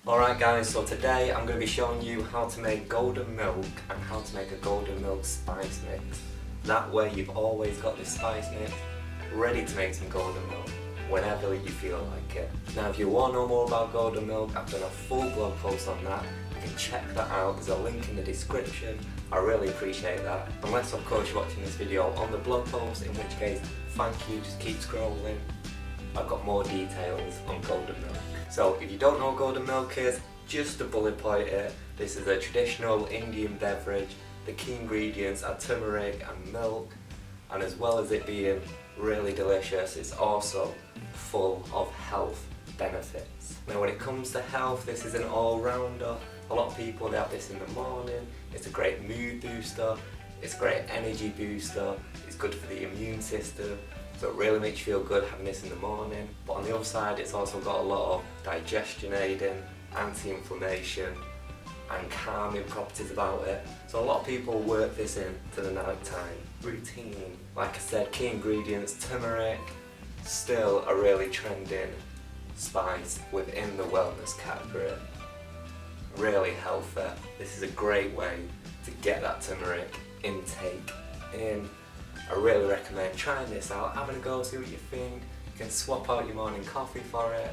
Alright guys, so today I'm going to be showing you how to make golden milk and how to make a golden milk spice mix. That way you've always got this spice mix ready to make some golden milk whenever you feel like it. Now if you want to know more about golden milk, I've done a full blog post on that. You can check that out, there's a link in the description. I really appreciate that. Unless of course you're watching this video on the blog post, in which case thank you, just keep scrolling. I've got more details on golden milk. So if you don't know what golden milk is, just to bullet point it, this is a traditional Indian beverage. The key ingredients are turmeric and milk, and as well as it being really delicious, it's also full of health benefits. Now when it comes to health, this is an all-rounder. A lot of people, they have this in the morning. It's a great mood booster, it's a great energy booster, it's good for the immune system. So it really makes you feel good having this in the morning. But on the other side, it's also got a lot of digestion aiding, anti-inflammation and calming properties about it. So a lot of people work this in to the night time routine. Like I said, key ingredients, turmeric, still a really trending spice within the wellness category. Really healthy. This is a great way to get that turmeric intake in. I really recommend trying this out, having a go, see what you think. You can swap out your morning coffee for it,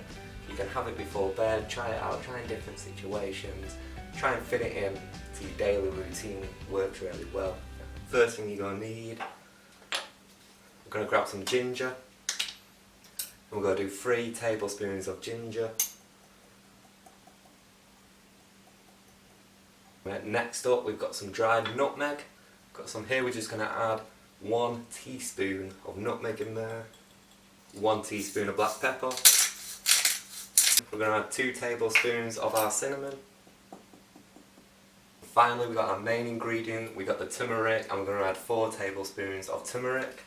you can have it before bed, try it out, try in different situations, try and fit it in to your daily routine. It works really well. First thing you're going to need, we're going to grab some ginger, and we're going to do 3 tablespoons of ginger. Next up we've got some dried nutmeg, got some here, we're just going to add 1 teaspoon of nutmeg in there, 1 teaspoon of black pepper. We're going to add 2 tablespoons of our cinnamon. Finally we've got our main ingredient, we've got the turmeric, and we're going to add 4 tablespoons of turmeric.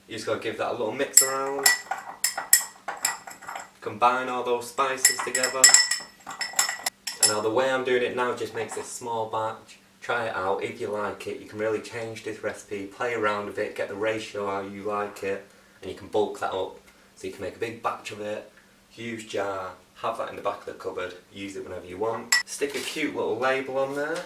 You just got to give that a little mix around. Combine all those spices together. And now the way I'm doing it now just makes a small batch. Try it out, if you like it, you can really change this recipe, play around with it, get the ratio how you like it, and you can bulk that up. So you can make a big batch of it, huge jar, have that in the back of the cupboard, use it whenever you want. Stick a cute little label on there.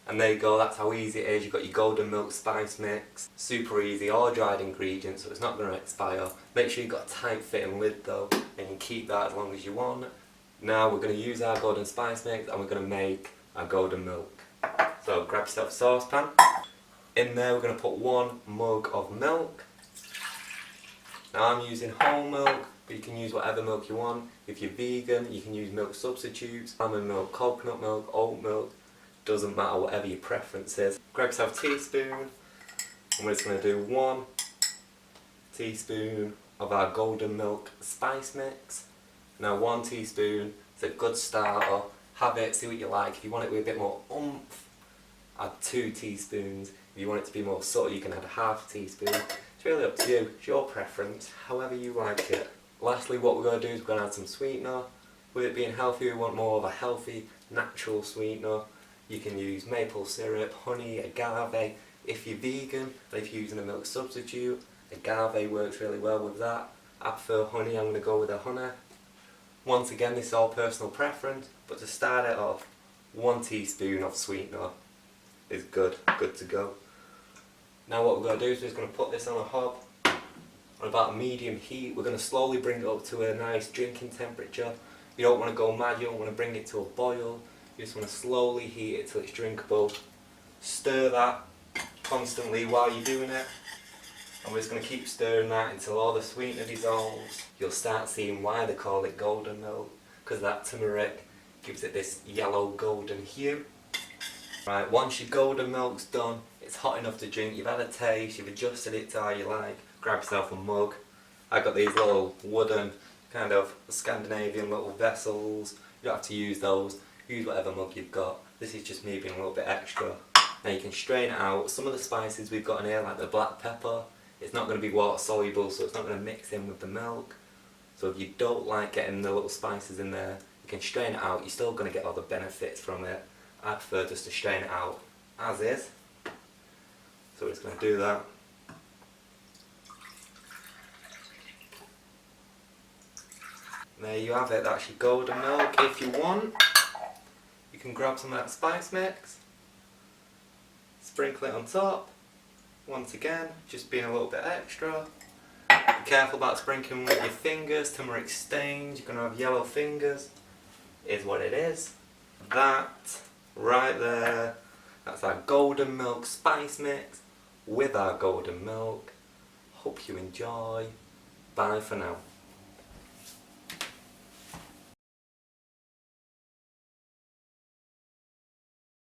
And there you go, that's how easy it is. You've got your golden milk spice mix. Super easy, all dried ingredients, so it's not going to expire. Make sure you've got a tight fitting lid though, and you can keep that as long as you want. Now we're going to use our golden spice mix and we're going to make our golden milk. So grab yourself a saucepan. In there we're going to put 1 mug of milk. Now I'm using whole milk, but you can use whatever milk you want. If you're vegan, you can use milk substitutes, almond milk, coconut milk, oat milk. Doesn't matter, whatever your preference is. Grab yourself a teaspoon, and we're just going to do 1 teaspoon of our golden milk spice mix. Now 1 teaspoon is a good starter. Have it, see what you like. If you want it with a bit more oomph, add 2 teaspoons. If you want it to be more subtle, you can add ½ teaspoon. It's really up to you, it's your preference, however you like it. Lastly, what we're going to do is we're going to add some sweetener. With it being healthy, we want more of a healthy, natural sweetener. You can use maple syrup, honey, agave. If you're vegan, and if you're using a milk substitute, agave works really well with that. I prefer honey, I'm going to go with a honey. Once again, this is all personal preference, but to start it off, 1 teaspoon of sweetener is good to go. Now what we're going to do is we're just going to put this on a hob on about a medium heat. We're going to slowly bring it up to a nice drinking temperature. You don't want to go mad, you don't want to bring it to a boil. You just want to slowly heat it till it's drinkable. Stir that constantly while you're doing it. And we're just going to keep stirring that until all the sweetener dissolves. You'll start seeing why they call it golden milk, because that turmeric gives it this yellow golden hue. Right, once your golden milk's done, it's hot enough to drink, you've had a taste, you've adjusted it to how you like, grab yourself a mug. I've got these little wooden, kind of Scandinavian little vessels. You don't have to use those, use whatever mug you've got. This is just me being a little bit extra. Now you can strain it out. Some of the spices we've got in here, like the black pepper, it's not going to be water soluble, so it's not going to mix in with the milk. So if you don't like getting the little spices in there, you can strain it out. You're still going to get all the benefits from it. I prefer just to strain it out as is. So we're just going to do that. There you have it, that's your golden milk. If you want, you can grab some of that spice mix, sprinkle it on top. Once again, just being a little bit extra. Be careful about sprinkling with your fingers, turmeric stains, you're going to have yellow fingers. Is what it is. That right there, that's our golden milk spice mix with our golden milk. Hope you enjoy. Bye for now.